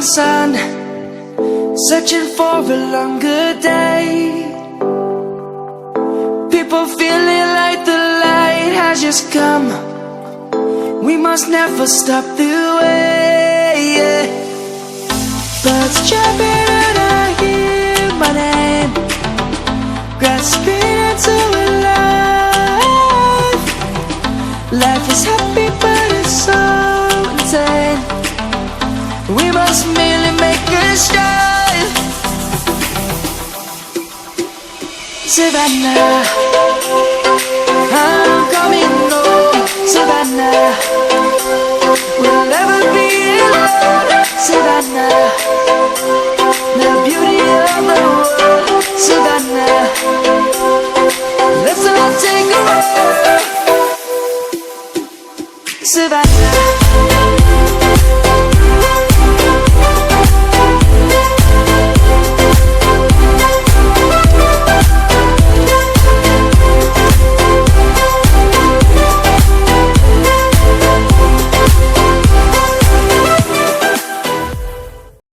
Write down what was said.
sun, searching for a longer day. People feeling like the light has just come. We must never stop the way, yeah. Birds jumping and I hear my name, grasping into a life. Life is happy but it's so insane. We must merely make a start. Savannah, I'm coming home. Savannah, we'll never be alone. Savannah, the beauty of the world. Savannah, let's all take a walk. Savannah.